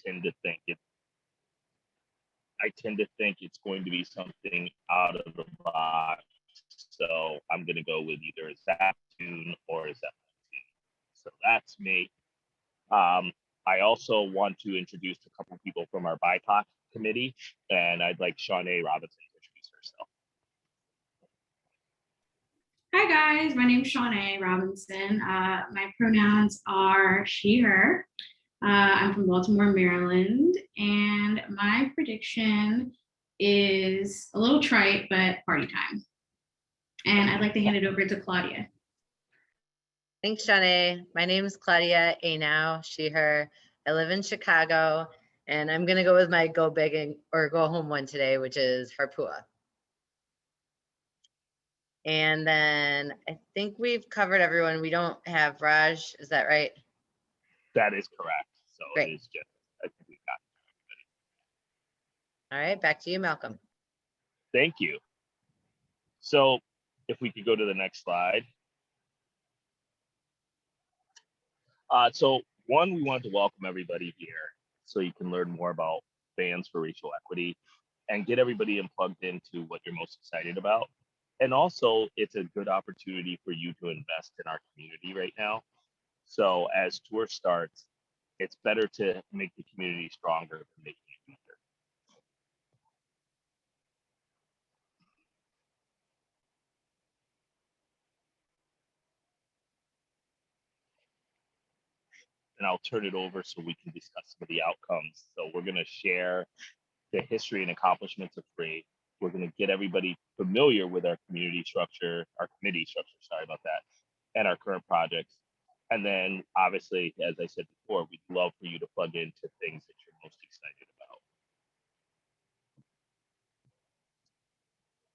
tend to think it's going to be something out of the box. So I'm going to go with either a Zap tune or a Zap tune. So that's me. I also want to introduce a couple of people from our BIPOC committee, and I'd like Shawnee Robinson to introduce herself. Hi guys, my name is Shawnee Robinson. My pronouns are she, her. I'm from Baltimore, Maryland, and my prediction is a little trite, but party time. And I'd like to hand it over to Claudia. Thanks, Shawnee. My name is Claudia Anow, she, her. I live in Chicago, and I'm gonna go with my go big or go home one today, which is Harpua. And then I think we've covered everyone. We don't have Raj, is that right? That is correct. So Great. It is just, I think we got All right, back to you, Malcolm. Thank you. So if we could go to the next slide. So one, we wanted to welcome everybody here so you can learn more about Phans for Racial Equity and get everybody plugged into what you're most excited about. And also, it's a good opportunity for you to invest in our community right now. So as tour starts, it's better to make the community stronger than making it weaker. And I'll turn it over so we can discuss some of the outcomes. So we're going to share the history and accomplishments of PHRE. We're going to get everybody familiar with our community structure, our committee structure, sorry about that, and our current projects. And then obviously, as I said before, we'd love for you to plug into things that you're most excited about.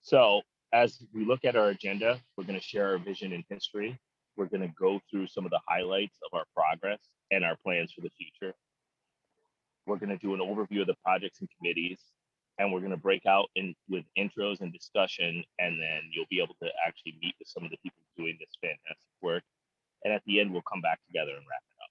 So as we look at our agenda, we're going to share our vision and history. We're going to go through some of the highlights of our progress and our plans for the future. We're going to do an overview of the projects and committees, and we're going to break out with intros and discussion, and then you'll be able to actually meet with some of the people doing this fantastic work. And at the end, we'll come back together and wrap it up.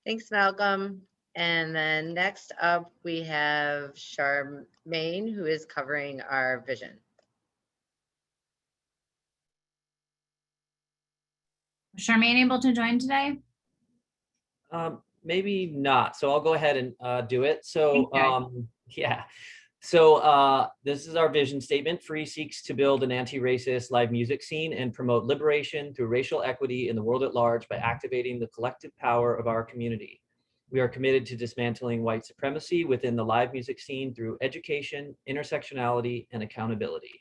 Thanks, Malcolm. And then next up, we have Charmaine, who is covering our vision. Charmaine able to join today? Maybe not. So I'll go ahead and do it. So Okay. So this is our vision statement. PHRE seeks to build an anti-racist live music scene and promote liberation through racial equity in the world at large by activating the collective power of our community. We are committed to dismantling white supremacy within the live music scene through education, intersectionality, and accountability.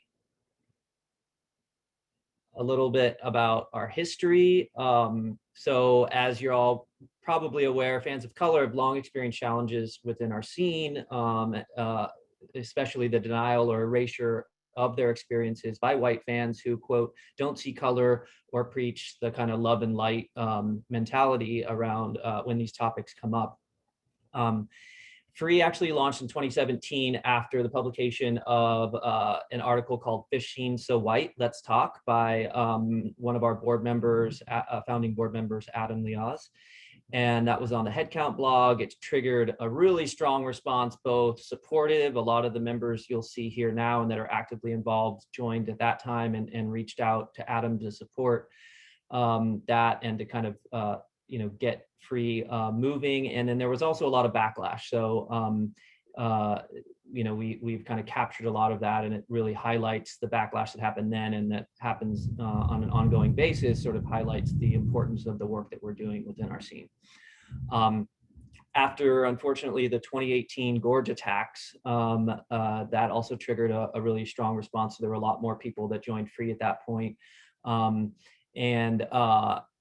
A little bit about our history. So as you're all probably aware, fans of color have long experienced challenges within our scene, especially the denial or erasure of their experiences by white fans who, quote, don't see color or preach the kind of love and light mentality around when these topics come up. PHRE actually launched in 2017 after the publication of an article called Phish So White, Let's Talk by one of our board members, founding board members, Adam Liaz. And that was on the Headcount blog. It triggered a really strong response, both supportive. A lot of the members you'll see here now and that are actively involved joined at that time and reached out to Adam to support that and to kind of get PHRE moving. And then there was also a lot of backlash. So we've kind of captured a lot of that, and it really highlights the backlash that happened then and that happens on an ongoing basis, sort of highlights the importance of the work that we're doing within our scene. After, unfortunately, the 2018 Gorge attacks, that also triggered a really strong response. So there were a lot more people that joined PHRE at that point. And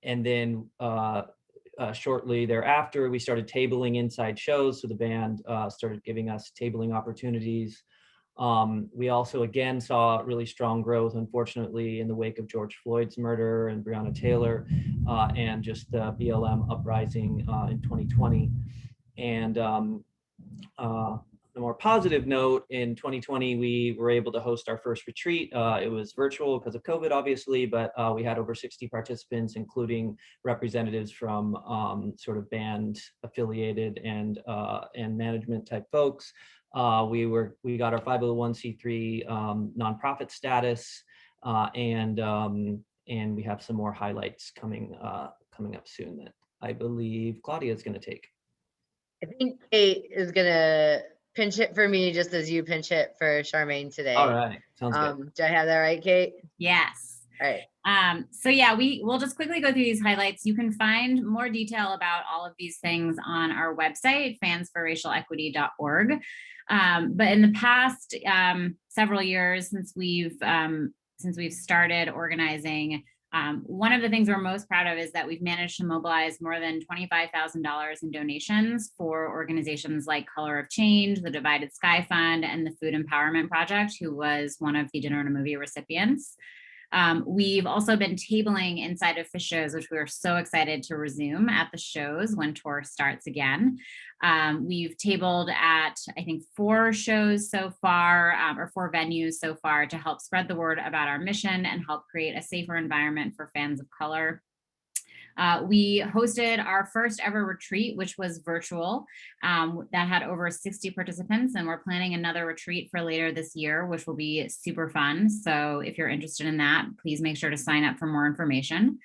then shortly thereafter, we started tabling inside shows. So the band started giving us tabling opportunities. We also, again, saw really strong growth, unfortunately, in the wake of George Floyd's murder and Breonna Taylor, and just the BLM uprising in 2020. And the more positive note, in 2020, we were able to host our first retreat. It was virtual because of COVID, obviously, but we had over 60 participants, including representatives from sort of band affiliated and management type folks. We got our 501c3 nonprofit status, and we have some more highlights coming up soon that I believe Claudia is going to take. I think Kate is gonna pinch it for me just as you pinch it for Charmaine today. All right, sounds good. Do I have that right, Kate? Yes. All right. So yeah, we'll just quickly go through these highlights. You can find more detail about all of these things on our website, phansforracialequity.org. But in the past several years since we've started organizing, one of the things we're most proud of is that we've managed to mobilize more than $25,000 in donations for organizations like Color of Change, the Divided Sky Fund, and the Food Empowerment Project, who was one of the Dinner and a Movie recipients. We've also been tabling inside of Phish shows, which we are so excited to resume at the shows when tour starts again. We've tabled at, I think, 4 shows so far, or 4 venues so far, to help spread the word about our mission and help create a safer environment for fans of color. We hosted our first ever retreat, which was virtual, that had over 60 participants, and we're planning another retreat for later this year, which will be super fun. So if you're interested in that, please make sure to sign up for more information.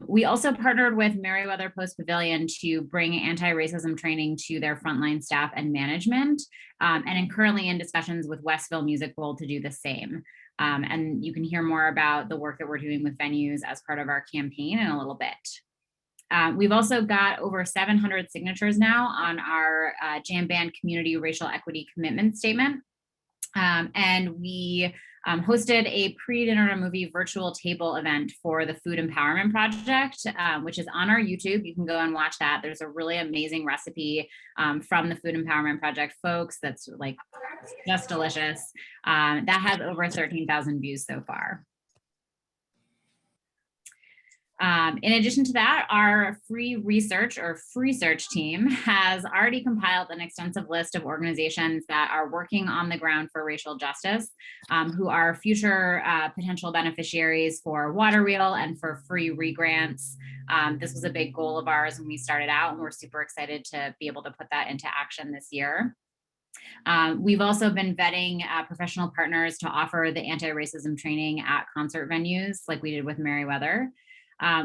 We also partnered with Merriweather Post Pavilion to bring anti-racism training to their frontline staff and management, and currently in discussions with Westville Music Bowl to do the same. And you can hear more about the work that we're doing with venues as part of our campaign in a little bit. We've also got over 700 signatures now on our Jamband Community Racial Equity Commitment Statement. And we hosted a pre-dinner and a movie virtual table event for the Food Empowerment Project, which is on our YouTube. You can go and watch that. There's a really amazing recipe from the Food Empowerment Project folks that's like just delicious. That has over 13,000 views so far. In addition to that, our free research or free search team has already compiled an extensive list of organizations that are working on the ground for racial justice, who are future potential beneficiaries for Water Wheel and for free re-grants. This was a big goal of ours when we started out, and we're super excited to be able to put that into action this year. We've also been vetting professional partners to offer the anti-racism training at concert venues like we did with Merriweather.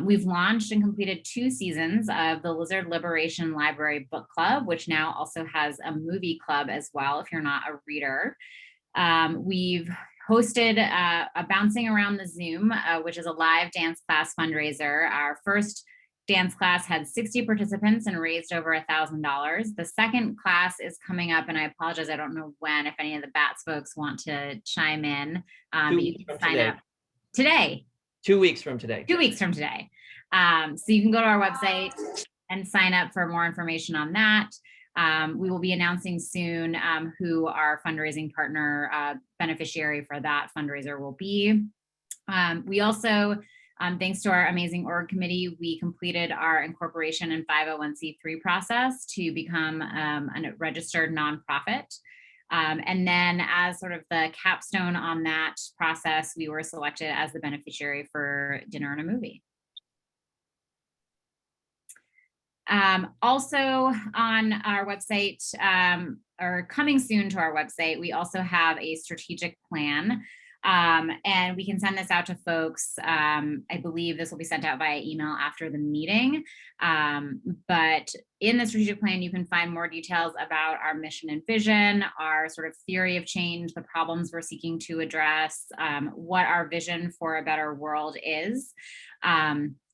We've launched and completed 2 seasons of the Lizard Liberation Library Book Club, which now also has a movie club as well, if you're not a reader. We've hosted a Bouncing Around the Zoom, which is a live dance class fundraiser. Our first dance class had 60 participants and raised over $1,000. The second class is coming up, and I apologize, I don't know when, if any of the BATS folks want to chime in. But you can sign up today. 2 weeks from today. 2 weeks from today. So you can go to our website and sign up for more information on that. We will be announcing soon who our fundraising partner beneficiary for that fundraiser will be. We also, thanks to our amazing org committee, we completed our incorporation and 501c3 process to become a registered nonprofit. And then as sort of the capstone on that process, we were selected as the beneficiary for Dinner and a Movie. Also on our website, or coming soon to our website, we also have a strategic plan. And we can send this out to folks. I believe this will be sent out via email after the meeting. But in the strategic plan, you can find more details about our mission and vision, our sort of theory of change, the problems we're seeking to address, what our vision for a better world is.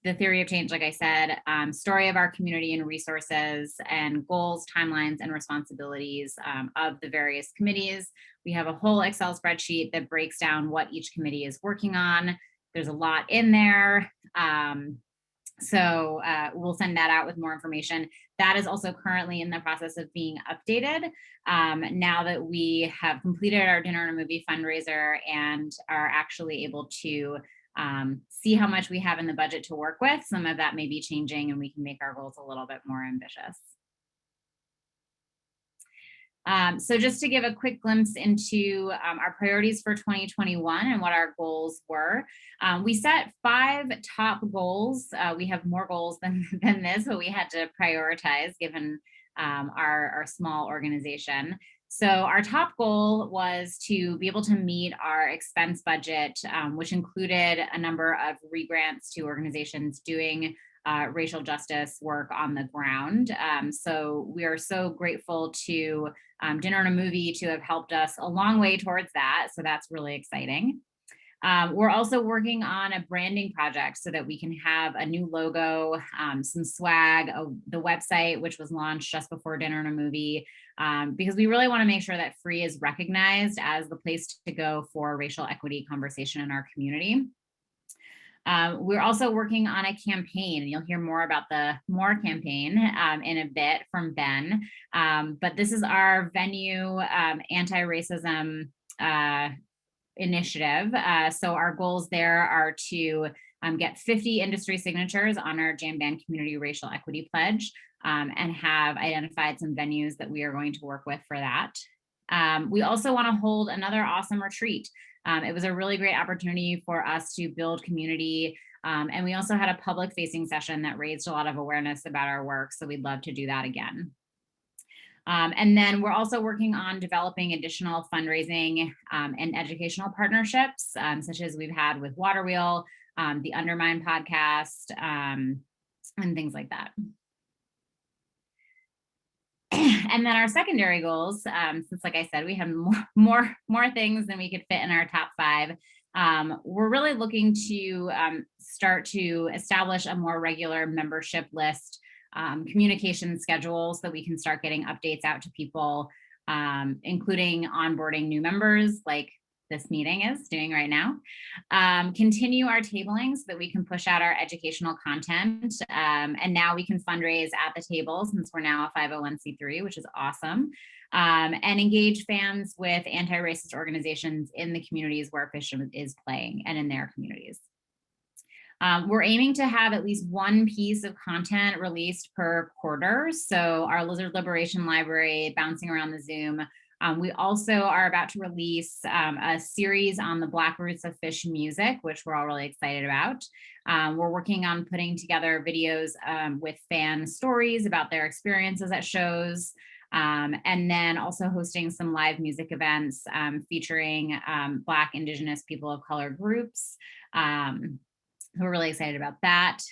The theory of change, like I said, story of our community and resources, and goals, timelines, and responsibilities of the various committees. We have a whole Excel spreadsheet that breaks down what each committee is working on. There's a lot in there. So we'll send that out with more information. That is also currently in the process of being updated now that we have completed our Dinner and a Movie fundraiser and are actually able to see how much we have in the budget to work with. Some of that may be changing, and we can make our goals a little bit more ambitious. So just to give a quick glimpse into our priorities for 2021 and what our goals were, we set 5 top goals. We have more goals than this, but we had to prioritize given our small organization. So our top goal was to be able to meet our expense budget, which included a number of regrants to organizations doing racial justice work on the ground. So we are so grateful to Dinner and a Movie to have helped us a long way towards that. So that's really exciting. We're also working on a branding project so that we can have a new logo, some swag, the website, which was launched just before Dinner and a Movie, because we really want to make sure that PHRE is recognized as the place to go for racial equity conversation in our community. We're also working on a campaign, and you'll hear more about the MORE campaign in a bit from Ben. But this is our venue anti-racism initiative. So our goals there are to get 50 industry signatures on our jamband community racial equity pledge, and have identified some venues that we are going to work with for that. We also want to hold another awesome retreat. It was a really great opportunity for us to build community. And we also had a public facing session that raised a lot of awareness about our work. So we'd love to do that again. And then we're also working on developing additional fundraising and educational partnerships, such as we've had with Waterwheel, the Undermine podcast, and things like that. And then our secondary goals, since like I said, we have more things than we could fit in our top 5. We're really looking to start to establish a more regular membership list, communication schedule, so that we can start getting updates out to people, including onboarding new members like this meeting is doing right now. Continue our tabling so that we can push out our educational content. And now we can fundraise at the table since we're now a 501c3, which is awesome. And engage fans with anti-racist organizations in the communities where Phish is playing and in their communities. We're aiming to have at least one piece of content released per quarter. So our Lizard Liberation Library, Bouncing Around the Zoom. We also are about to release a series on the Black roots of Phish music, which we're all really excited about. We're working on putting together videos with fan stories about their experiences at shows, and then also hosting some live music events featuring Black, Indigenous, people of color groups. We're really excited about that.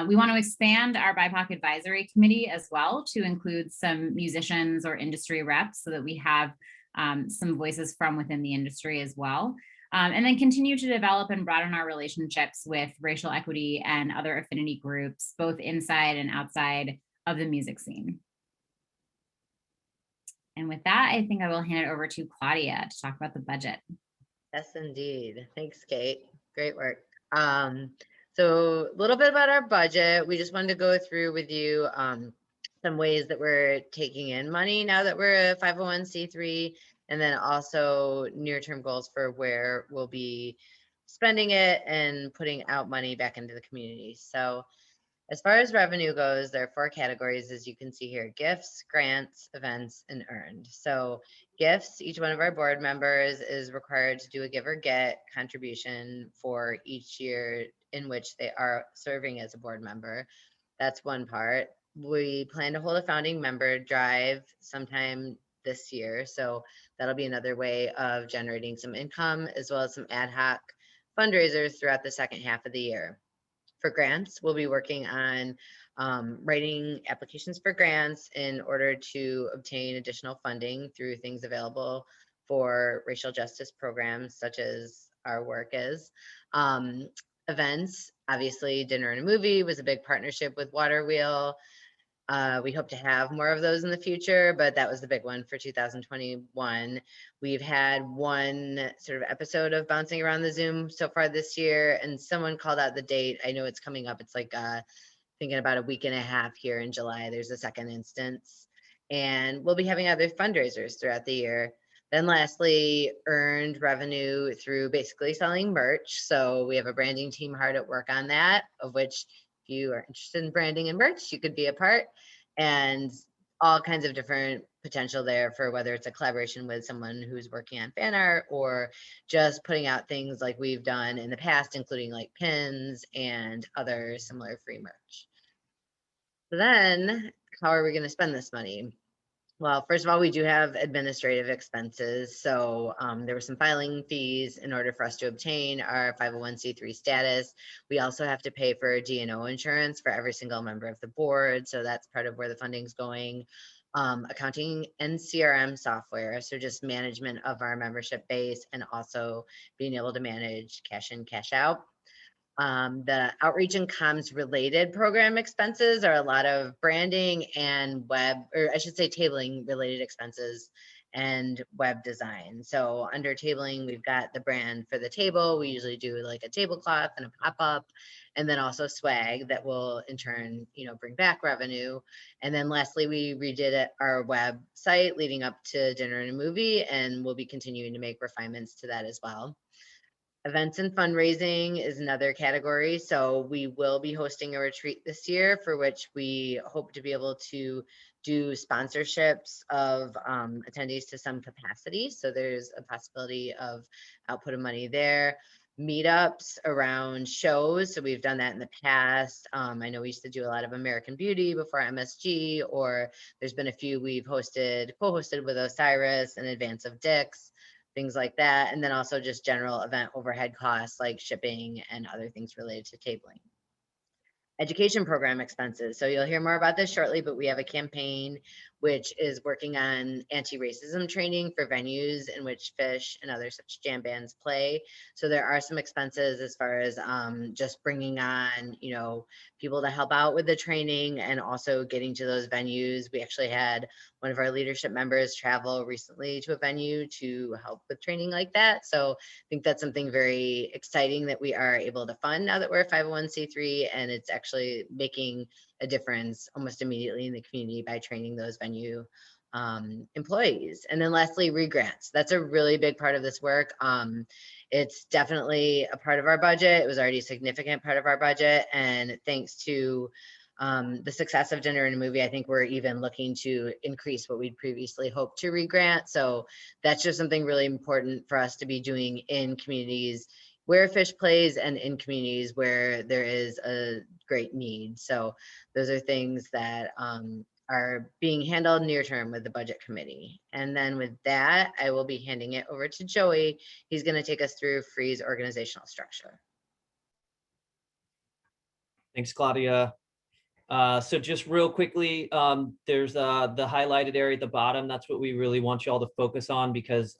We want to expand our BIPOC advisory committee as well to include some musicians or industry reps so that we have some voices from within the industry as well. And then continue to develop and broaden our relationships with racial equity and other affinity groups, both inside and outside of the music scene. And with that, I think I will hand it over to Claudia to talk about the budget. Yes, indeed. Thanks, Kate. Great work. So a little bit about our budget. We just wanted to go through with you some ways that we're taking in money now that we're a 501c3, and then also near-term goals for where we'll be spending it and putting out money back into the community. So as far as revenue goes, there are 4 categories, as you can see here: gifts, grants, events, and earned. So gifts, each one of our board members is required to do a give or get contribution for each year in which they are serving as a board member. That's one part. We plan to hold a founding member drive sometime this year. So that'll be another way of generating some income, as well as some ad hoc fundraisers throughout the second half of the year. For grants, we'll be working on writing applications for grants in order to obtain additional funding through things available for racial justice programs, such as our work is. Events, obviously Dinner and a Movie was a big partnership with Waterwheel. We hope to have more of those in the future, but that was the big one for 2021. We've had one sort of episode of Bouncing Around the Zoom so far this year, and someone called out the date. I know it's coming up. It's like thinking about a week and a half here in July. There's a second instance, and we'll be having other fundraisers throughout the year. Then lastly, earned revenue through basically selling merch. So we have a branding team hard at work on that, of which if you are interested in branding and merch, you could be a part, and all kinds of different potential there for whether it's a collaboration with someone who's working on fan art or just putting out things like we've done in the past, including like pins and other similar free merch. So then how are we going to spend this money? Well, first of all, we do have administrative expenses. So there were some filing fees in order for us to obtain our 501c3 status. We also have to pay for D&O insurance for every single member of the board. So that's part of where the funding's going. Accounting and CRM software. So just management of our membership base and also being able to manage cash in, cash out. The outreach and comms related program expenses are a lot of branding and web, or I should say tabling related expenses and web design. So under tabling, we've got the brand for the table. We usually do like a tablecloth and a pop-up, and then also swag that will in turn, bring back revenue. And then lastly, we redid our website leading up to Dinner and a Movie, and we'll be continuing to make refinements to that as well. Events and fundraising is another category. So we will be hosting a retreat this year for which we hope to be able to do sponsorships of attendees to some capacity. So there's a possibility of output of money there. Meetups around shows. So we've done that in the past. I know we used to do a lot of American Beauty before MSG, or there's been a few we've co-hosted with Osiris in advance of Dick's, things like that. And then also just general event overhead costs like shipping and other things related to tabling. Education program expenses. So you'll hear more about this shortly, but we have a campaign which is working on anti-racism training for venues in which Phish and other such jam bands play. So there are some expenses as far as just bringing on, people to help out with the training and also getting to those venues. We actually had one of our leadership members travel recently to a venue to help with training like that. So I think that's something very exciting that we are able to fund now that we're a 501c3, and it's actually making a difference almost immediately in the community by training those venue employees. And then lastly, regrants. That's a really big part of this work. It's definitely a part of our budget. It was already a significant part of our budget. And thanks to the success of Dinner and a Movie, I think we're even looking to increase what we'd previously hoped to regrant. So that's just something really important for us to be doing in communities where Phish plays and in communities where there is a great need. So those are things that are being handled near term with the budget committee. And then with that, I will be handing it over to Joey. He's going to take us through PHRE's organizational structure. Thanks, Claudia. So just real quickly, there's the highlighted area at the bottom. That's what we really want you all to focus on, because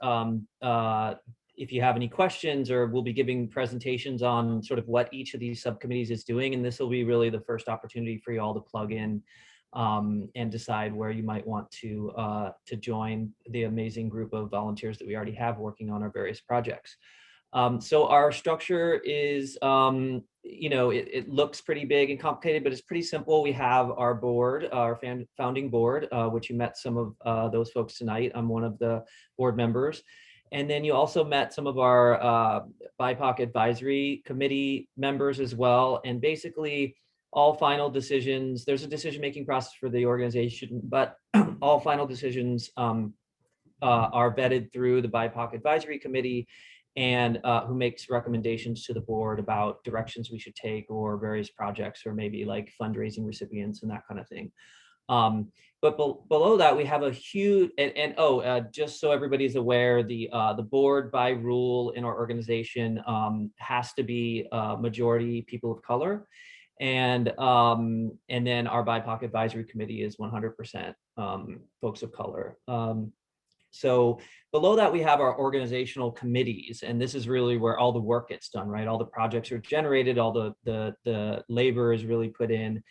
if you have any questions, or we'll be giving presentations on sort of what each of these subcommittees is doing, and this will be really the first opportunity for you all to plug in and decide where you might want to join the amazing group of volunteers that we already have working on our various projects. So our structure is, it looks pretty big and complicated, but it's pretty simple. We have our board, our founding board, which you met some of those folks tonight. I'm one of the board members. And then you also met some of our BIPOC advisory committee members as well. And basically all final decisions, there's a decision-making process for the organization, but all final decisions are vetted through the BIPOC advisory committee, and who makes recommendations to the board about directions we should take, or various projects, or maybe like fundraising recipients and that kind of thing. But below that, we have a huge, just so everybody's aware, the board by rule in our organization has to be majority people of color. And then our BIPOC advisory committee is 100% folks of color. So below that, we have our organizational committees, and this is really where all the work gets done, right? All the projects are generated, all the labor is really put in.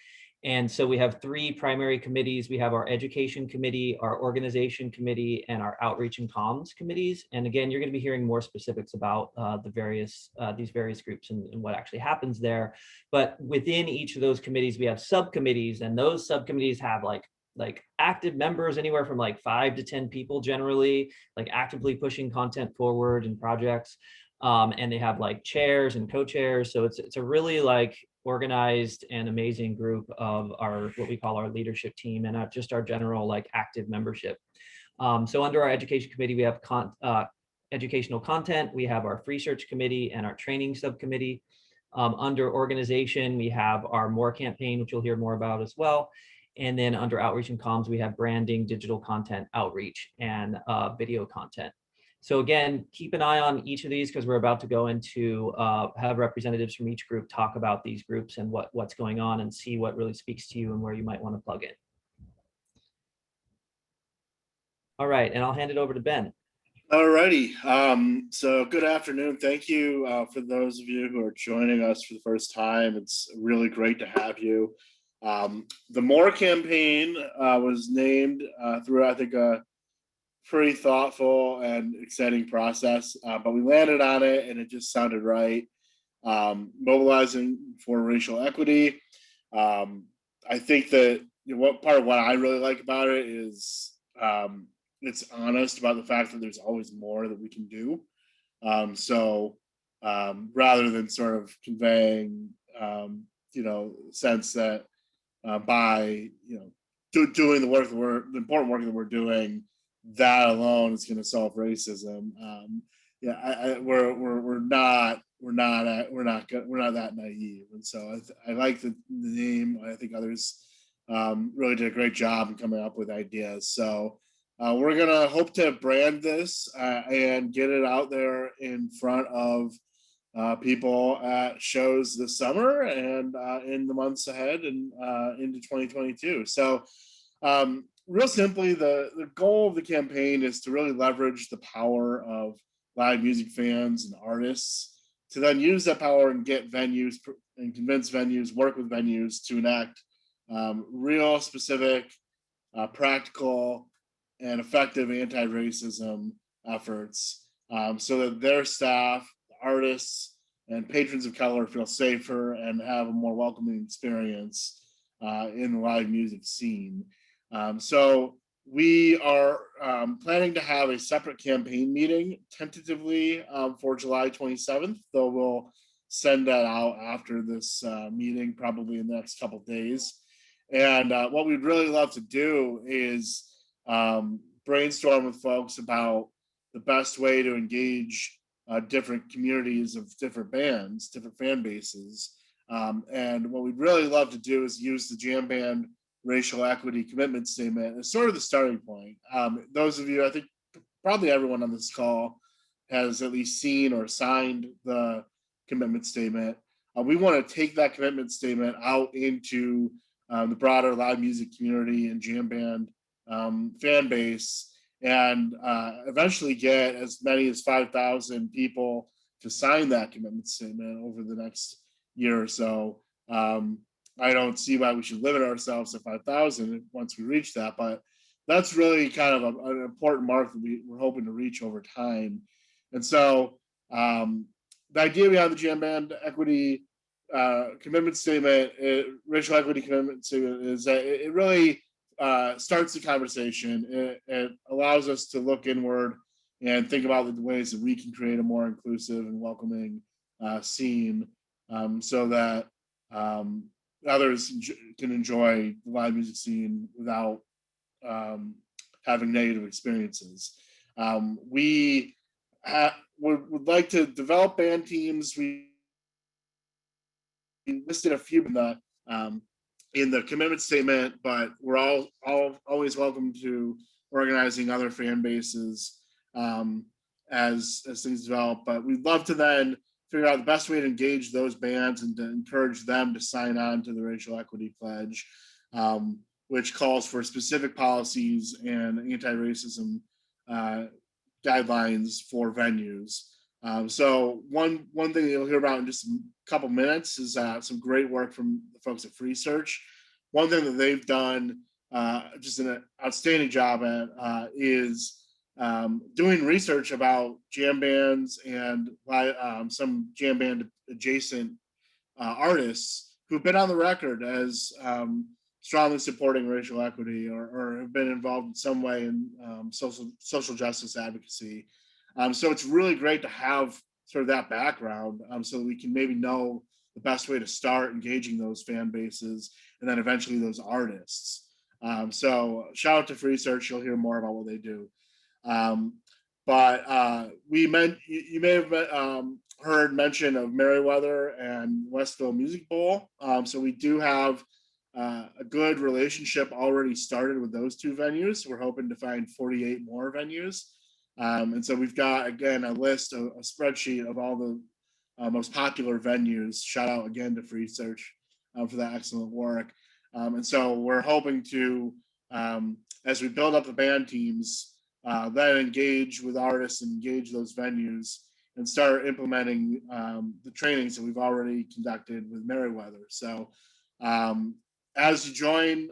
And so we have three primary committees. We have our education committee, our organization committee, and our outreach and comms committees. And again, you're going to be hearing more specifics about these various groups and what actually happens there. But within each of those committees, we have subcommittees, and those subcommittees have like active members, anywhere from like 5 to 10 people generally, like actively pushing content forward and projects. And they have like chairs and co-chairs. So it's a really like organized and amazing group of our, what we call our leadership team, and just our general like active membership. So under our education committee, we have educational content, we have our free search committee and our training subcommittee. Under organization, we have our More campaign, which you'll hear more about as well. And then under outreach and comms, we have branding, digital content, outreach, and video content. So again, keep an eye on each of these because we're about to go into have representatives from each group talk about these groups and what's going on and see what really speaks to you and where you might want to plug in. All right, and I'll hand it over to Ben. All righty. So good afternoon. Thank you for those of you who are joining us for the first time. It's really great to have you. The More campaign was named through, I think, a pretty thoughtful and exciting process, but we landed on it and it just sounded right. Mobilizing for racial equity. I think that what part of what I really like about it is it's honest about the fact that there's always more that we can do. So rather than sort of conveying, sense that by doing the work that the important work that we're doing, that alone is going to solve racism. We're not that naive, and so I like the name. I think others really did a great job in coming up with ideas. So we're gonna hope to brand this and get it out there in front of people at shows this summer and in the months ahead and into 2022. So real simply, the goal of the campaign is to really leverage the power of live music fans and artists to then use that power and get venues and convince venues, work with venues to enact real specific, practical, and effective anti-racism efforts so that their staff, artists, and patrons of color feel safer and have a more welcoming experience in the live music scene. So we are planning to have a separate campaign meeting tentatively for July 27th, though we'll send that out after this meeting, probably in the next couple of days. And what we'd really love to do is brainstorm with folks about the best way to engage different communities of different bands, different fan bases. And what we'd really love to do is use the Jamband racial equity commitment statement as sort of the starting point. Those of you, I think probably everyone on this call has at least seen or signed the commitment statement. We want to take that commitment statement out into the broader live music community and Jamband fan base, and eventually get as many as 5,000 people to sign that commitment statement over the next year or so. I don't see why we should limit ourselves to 5,000 once we reach that, but that's really kind of an important mark that we're hoping to reach over time. And so the idea behind the Jamband equity commitment statement, racial equity commitment statement, is that it really starts the conversation. It allows us to look inward and think about the ways that we can create a more inclusive and welcoming scene so that others can enjoy the live music scene without having negative experiences. We would like to develop band teams. We listed a few in the commitment statement, but we're always welcome to organizing other fan bases as things develop. But we'd love to then figure out the best way to engage those bands and to encourage them to sign on to the Racial Equity Pledge, which calls for specific policies and anti-racism guidelines for venues. So one thing you'll hear about in just a couple minutes is some great work from the folks at Free Search. One thing that they've done just an outstanding job at is doing research about jam bands and some jam band adjacent artists who've been on the record as strongly supporting racial equity or have been involved in some way in social justice advocacy. So it's really great to have sort of that background so that we can maybe know the best way to start engaging those fan bases and then eventually those artists. So shout out to Free Search. You'll hear more about what they do. But you may have heard mention of Merriweather and Westville Music Bowl. So we do have a good relationship already started with those two venues. We're hoping to find 48 more venues. And so we've got, again, a list, a spreadsheet of all the most popular venues. Shout out again to Free Search for that excellent work. And so we're hoping to, as we build up the band teams, then engage with artists and engage those venues and start implementing the trainings that we've already conducted with Merriweather. So as you join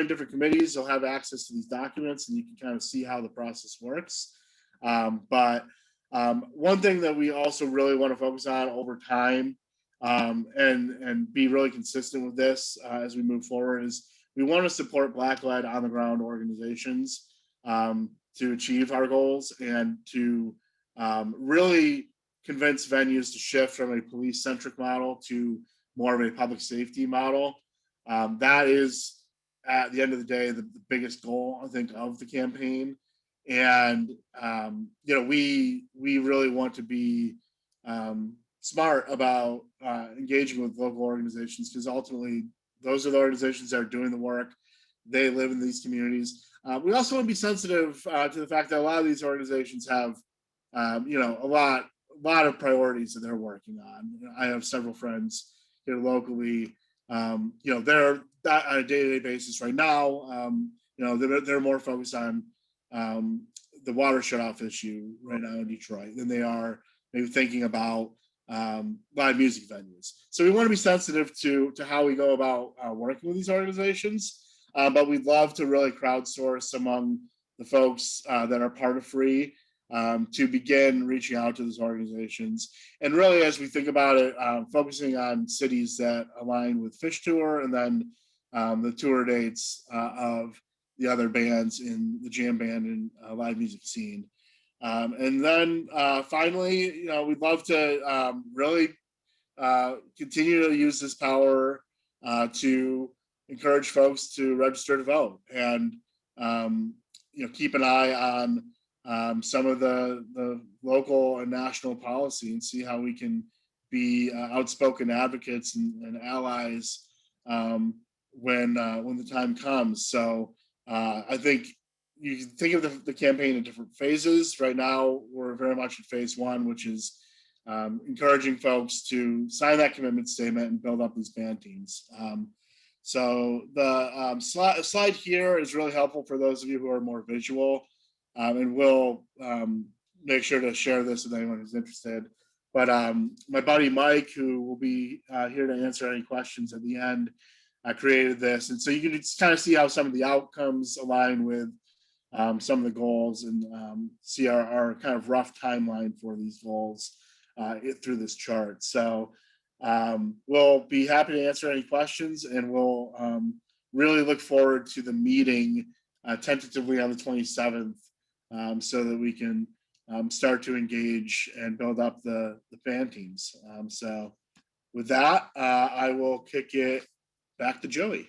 different committees, you'll have access to these documents and you can kind of see how the process works. But one thing that we also really want to focus on over time and be really consistent with this as we move forward is we want to support Black-led on-the-ground organizations to achieve our goals and to really convince venues to shift from a police-centric model to more of a public safety model. That is, at the end of the day, the biggest goal, I think, of the campaign. And we really want to be smart about engaging with local organizations, because ultimately those are the organizations that are doing the work. They live in these communities. We also want to be sensitive to the fact that a lot of these organizations have, a lot of priorities that they're working on. I have several friends here locally. They're not on a day-to-day basis right now. They're more focused on the water shutoff issue right now in Detroit than they are maybe thinking about live music venues. So we want to be sensitive to how we go about working with these organizations, but we'd love to really crowdsource among the folks that are part of PHRE to begin reaching out to those organizations. And really, as we think about it, focusing on cities that align with Phish Tour and then the tour dates of the other bands in the jam band and live music scene. And then finally, we'd love to really continue to use this power to encourage folks to register to vote and, keep an eye on some of the local and national policy and see how we can be outspoken advocates and allies when the time comes. So I think you can think of the campaign in different phases. Right now, we're very much in phase one, which is encouraging folks to sign that commitment statement and build up these band teams. So the slide here is really helpful for those of you who are more visual, and we'll make sure to share this with anyone who's interested. But my buddy Mike, who will be here to answer any questions at the end, created this. And so you can just kind of see how some of the outcomes align with some of the goals and see our kind of rough timeline for these goals through this chart. So we'll be happy to answer any questions, and we'll really look forward to the meeting tentatively on the 27th so that we can start to engage and build up the fan teams. So with that, I will kick it back to Joey.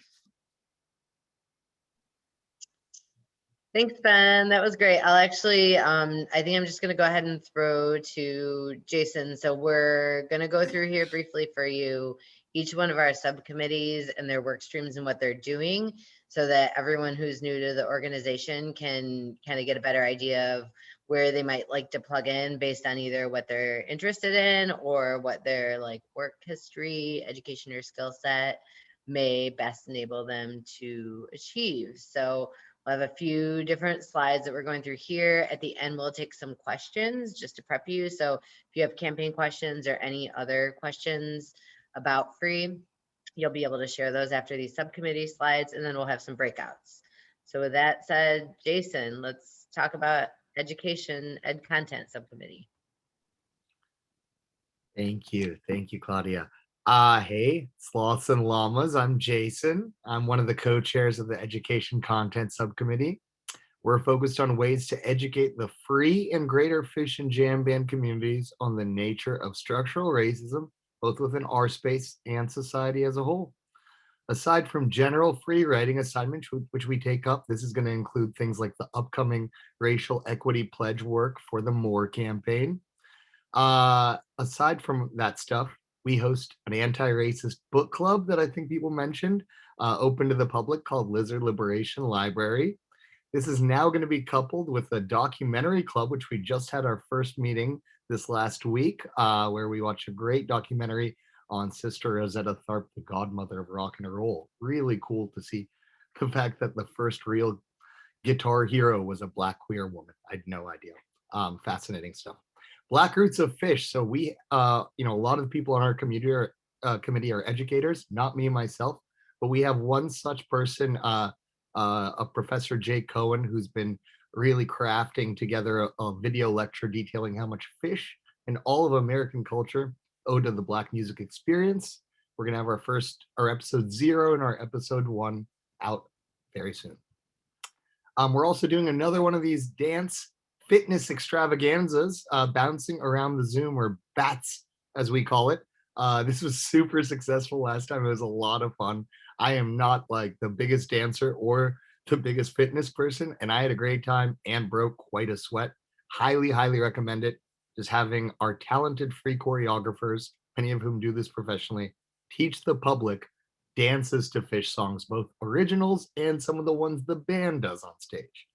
Thanks, Ben. That was great. I'll actually, I think I'm just going to go ahead and throw to Jason. So we're going to go through here briefly for you each one of our subcommittees and their work streams and what they're doing, so that everyone who's new to the organization can kind of get a better idea of where they might like to plug in based on either what they're interested in or what their like work history, education, or skill set may best enable them to achieve. So we'll have a few different slides that we're going through here. At the end, we'll take some questions just to prep you. So if you have campaign questions or any other questions about PHRE, you'll be able to share those after these subcommittee slides, and then we'll have some breakouts. So with that said, Jason, let's talk about education ed content subcommittee. Thank you, Claudia. Hey, Sloths and Llamas, I'm Jason. I'm one of the co-chairs of the Education Content Subcommittee. We're focused on ways to educate the free and greater Phish and jam band communities on the nature of structural racism both within our space and society as a whole. Aside from general free writing assignments, which we take up, this is going to include things like the upcoming racial equity pledge work for the MORE campaign. Aside from that stuff, we host an anti-racist book club that I think people mentioned, open to the public, called Lizard Liberation Library. This is now going to be coupled with a documentary club, which we just had our first meeting this last week, where we watched a great documentary on Sister Rosetta Tharpe, the godmother of rock and roll. Really cool to see the fact that the first real guitar hero was a Black queer woman. I had no idea. Fascinating stuff. Black Roots of Phish. So we, a lot of the people on our committee are educators, not me myself, but we have one such person, a Professor Jay Cohen, who's been really crafting together a video lecture detailing how much Phish and all of American culture owe to the Black music experience. We're gonna have our episode 0 and our episode 1 out very soon. We're also doing another one of these dance fitness extravaganzas, bouncing around the Zoom, or BATS as we call it. This was super successful last time. It was a lot of fun. I am not like the biggest dancer or the biggest fitness person, and I had a great time and broke quite a sweat. Highly, highly recommend it. Just having our talented free choreographers, many of whom do this professionally, teach the public dances to Phish songs, both originals and some of the ones the band does on stage.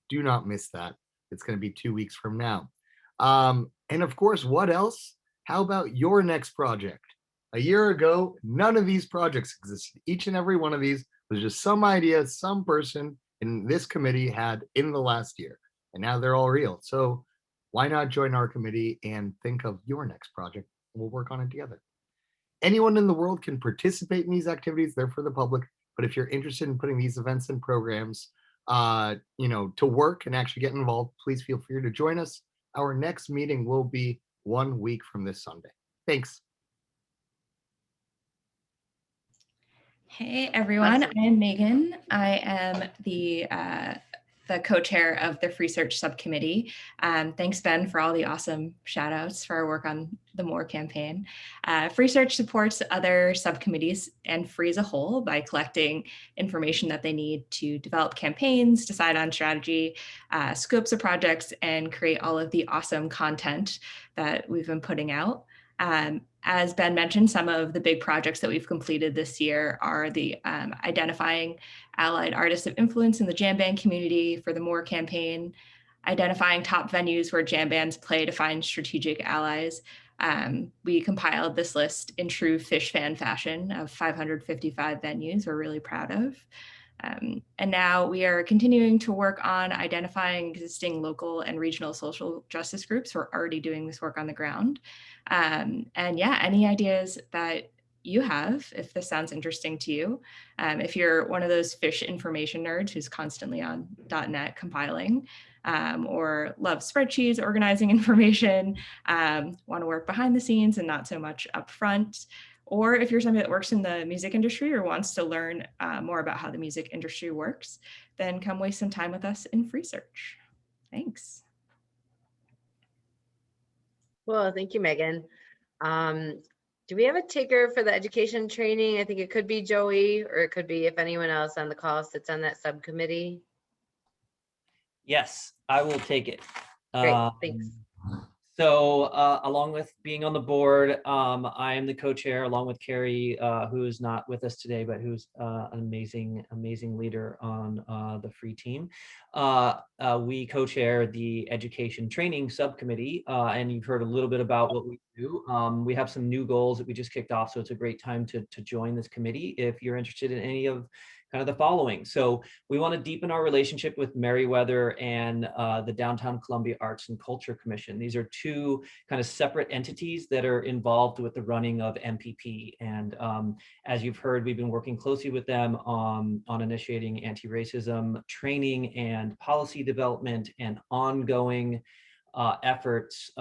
Do not miss that. It's going to be 2 weeks from now. And of course, what else? How about your next project? A year ago, none of these projects existed. Each and every one of these was just some idea some person in this committee had in the last year. And now they're all real. So why not join our committee and think of your next project? We'll work on it together. Anyone in the world can participate in these activities. They're for the public. But if you're interested in putting these events and programs to work and actually get involved, please feel free to join us. Our next meeting will be 1 week from this Sunday. Thanks. Hey everyone, Awesome. I'm Megan. I am the co-chair of the Free Search Subcommittee. Thanks, Ben, for all the awesome shout outs for our work on the MORE campaign. Free Search supports other subcommittees and Free as a whole by collecting information that they need to develop campaigns, decide on strategy, scopes of projects, and create all of the awesome content that we've been putting out. As Ben mentioned, some of the big projects that we've completed this year are the identifying allied artists of influence in the jamband community for the MORE campaign, identifying top venues where jam bands play to find strategic allies. We compiled this list in true Phish fan fashion of 555 venues we're really proud of. And now we are continuing to work on identifying existing local and regional social justice groups who are already doing this work on the ground. And yeah, any ideas that you have, if this sounds interesting to you, if you're one of those Phish information nerds who's constantly on .NET compiling, or love spreadsheets, organizing information, want to work behind the scenes and not so much up front, or if you're somebody that works in the music industry or wants to learn more about how the music industry works, then come waste some time with us in Free Search. Thanks. Well, thank you, Megan. Do we have a taker for the education training? I think it could be Joey, or it could be if anyone else on the call sits on that subcommittee. Yes, I will take it. Great, thanks. So along with being on the board, I am the co-chair along with Carrie, who is not with us today, but who's an amazing leader on the free team. We co-chair the education training subcommittee, and you've heard a little bit about what we do. We have some new goals that we just kicked off, so it's a great time to join this committee if you're interested in any of kind of the following. So we want to deepen our relationship with Meriwether and the Downtown Columbia Arts and Culture Commission. These are two kind of separate entities that are involved with the running of MPP. And as you've heard, we've been working closely with them on initiating anti-racism training and policy development and ongoing efforts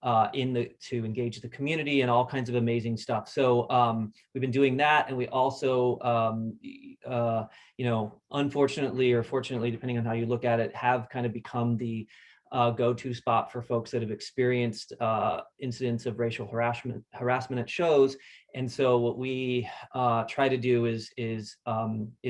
to engage the community and all kinds of amazing stuff. So we've been doing that, and we also, unfortunately or fortunately, depending on how you look at it, have kind of become the go-to spot for folks that have experienced incidents of racial harassment at shows. And so what we try to do is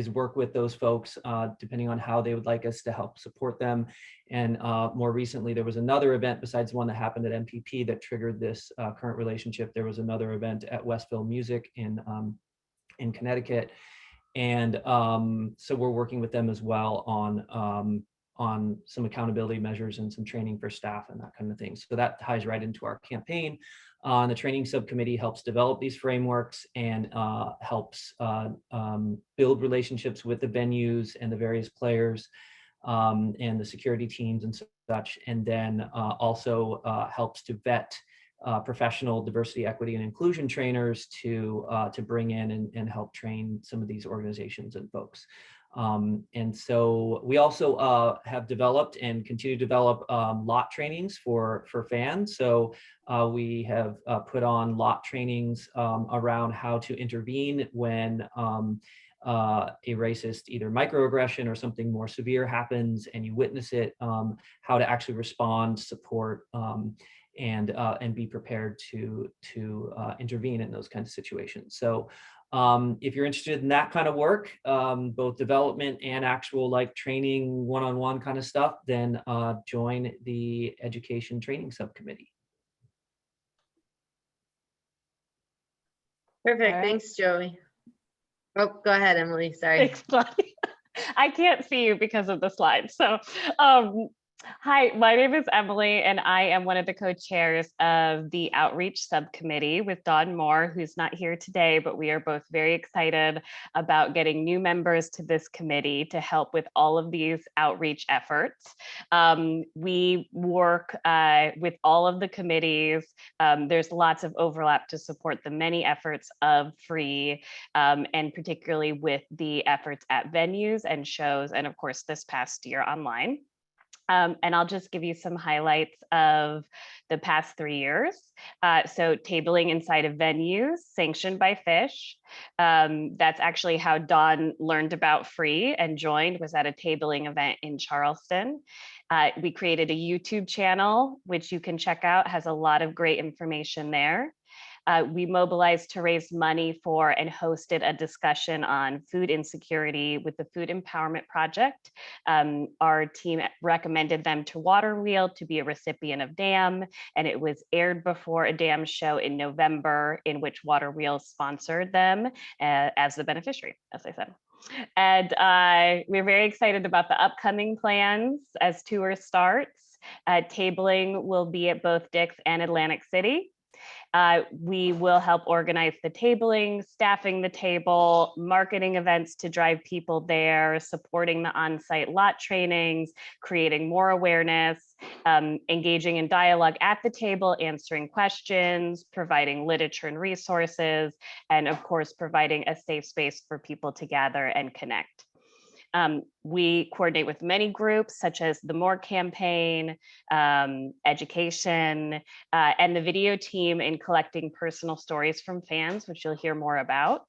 work with those folks depending on how they would like us to help support them. And more recently, there was another event besides the one that happened at MPP that triggered this current relationship. There was another event at Westville Music in Connecticut. And so we're working with them as well on some accountability measures and some training for staff and that kind of thing. So that ties right into our campaign. The training subcommittee helps develop these frameworks and helps build relationships with the venues and the various players and the security teams and such, and then also helps to vet professional diversity, equity, and inclusion trainers to bring in and help train some of these organizations and folks. And so we also have developed and continue to develop lot trainings for fans. So we have put on lot trainings around how to intervene when a racist either microaggression or something more severe happens and you witness it, how to actually respond, support, and be prepared to intervene in those kinds of situations. So if you're interested in that kind of work, both development and actual like training one-on-one kind of stuff, then join the education training subcommittee. Perfect. right. Thanks, Joey. Oh, go ahead, Emily. Sorry. Thanks, Claudia. I can't see you because of the slides. So, hi, my name is Emily, and I am one of the co-chairs of the Outreach Subcommittee with Dawn Moore, who's not here today, but we are both very excited about getting new members to this committee to help with all of these outreach efforts. We work with all of the committees. There's lots of overlap to support the many efforts of PHRE, and particularly with the efforts at venues and shows, and of course, this past year online. And I'll just give you some highlights of the past 3 years. So tabling inside of venues sanctioned by Phish. That's actually how Dawn learned about PHRE and joined, was at a tabling event in Charleston. We created a YouTube channel, which you can check out, has a lot of great information there. We mobilized to raise money for and hosted a discussion on food insecurity with the Food Empowerment Project. Our team recommended them to Water Wheel to be a recipient of DAM, and it was aired before a DAM show in November, in which Water Wheel sponsored them as the beneficiary, as I said. And we're very excited about the upcoming plans as tour starts. Tabling will be at both Dick's and Atlantic City. We will help organize the tabling, staffing the table, marketing events to drive people there, supporting the on-site lot trainings, creating more awareness, engaging in dialogue at the table, answering questions, providing literature and resources, and of course, providing a safe space for people to gather and connect. We coordinate with many groups such as the MORE campaign, education, and the video team in collecting personal stories from fans, which you'll hear more about.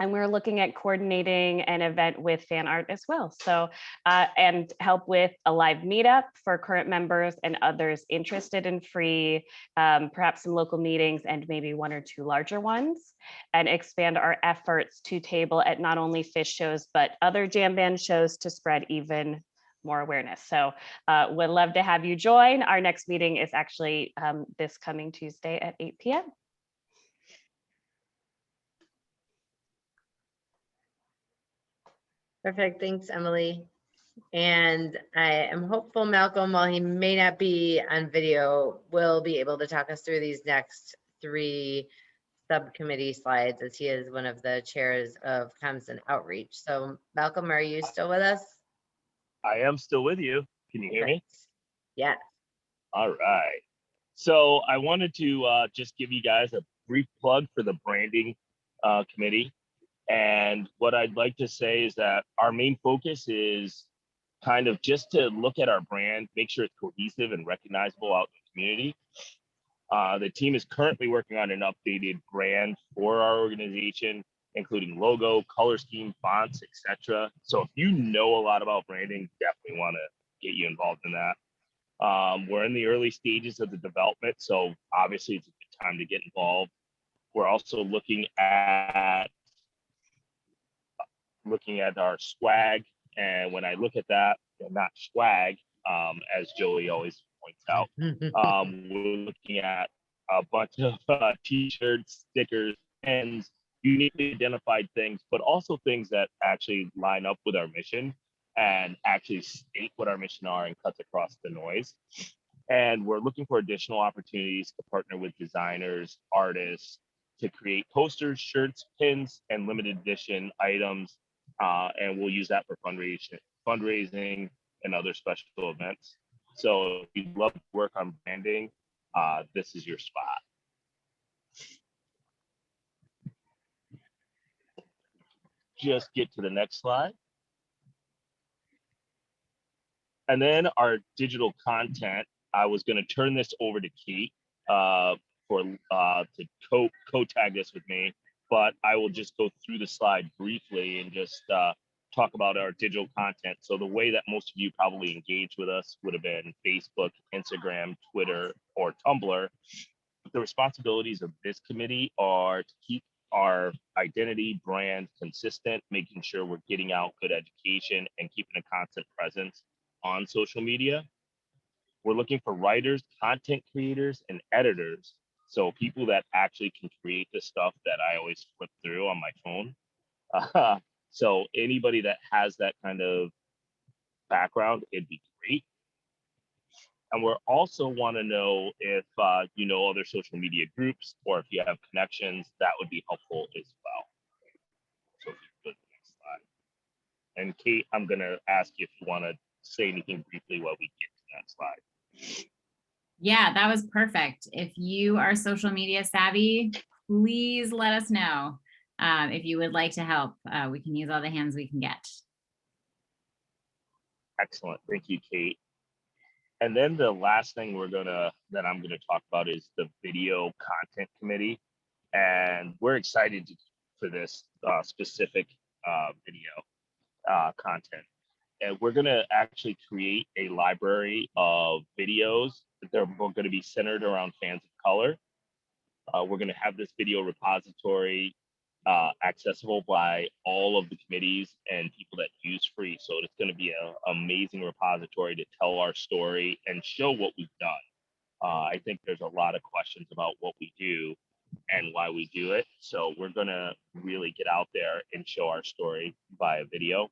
And we're looking at coordinating an event with fan art as well. So, and help with a live meetup for current members and others interested in PHRE, perhaps some local meetings and maybe 1 or 2 larger ones, and expand our efforts to table at not only Phish shows, but other jam band shows to spread even more awareness. So would love to have you join. Our next meeting is actually this coming Tuesday at 8 p.m. Perfect. Thanks, Emily. And I am hopeful Malcolm, while he may not be on video, will be able to talk us through these next 3 subcommittee slides, as he is one of the chairs of Comms and Outreach. So Malcolm, are you still with us? I am still with you. Can you hear me? Yeah. All right. So I wanted to just give you guys a brief plug for the branding committee. And what I'd like to say is that our main focus is kind of just to look at our brand, make sure it's cohesive and recognizable out in the community. The team is currently working on an updated brand for our organization, including logo, color scheme, fonts, etc. So if you know a lot about branding, definitely want to get you involved in that. We're in the early stages of the development, so obviously it's a good time to get involved. We're also looking at our swag, and when I look at that, not swag, as Joey always points out, we're looking at a bunch of t-shirts, stickers, pens, uniquely identified things, but also things that actually line up with our mission and actually state what our mission are and cuts across the noise. And we're looking for additional opportunities to partner with designers, artists, to create posters, shirts, pins, and limited edition items. And we'll use that for fundraising and other special events. So if you love to work on branding, this is your spot. Just get to the next slide. And then our digital content, I was going to turn this over to Kate to co-tag this with me, but I will just go through the slide briefly and just talk about our digital content. So the way that most of you probably engaged with us would have been Facebook, Instagram, Twitter, or Tumblr. The responsibilities of this committee are to keep our identity brand consistent, making sure we're getting out good education and keeping a constant presence on social media. We're looking for writers, content creators, and editors. So people that actually can create the stuff that I always flip through on my phone. So anybody that has that kind of background, it'd be great. And we're also want to know if you know other social media groups, or if you have connections, that would be helpful as well. So if you go to the next slide. And Kate, I'm gonna ask you if you want to say anything briefly while we get to that slide. Yeah, that was perfect. If you are social media savvy, please let us know if you would like to help. We can use all the hands we can get. Excellent, thank you, Kate. And then the last thing that I'm gonna talk about is the video content committee, and we're excited for this specific video content. And we're going to actually create a library of videos that are going to be centered around fans of color. We're going to have this video repository accessible by all of the committees and people that use PHRE. So it's going to be an amazing repository to tell our story and show what we've done. I think there's a lot of questions about what we do and why we do it. So we're going to really get out there and show our story via video.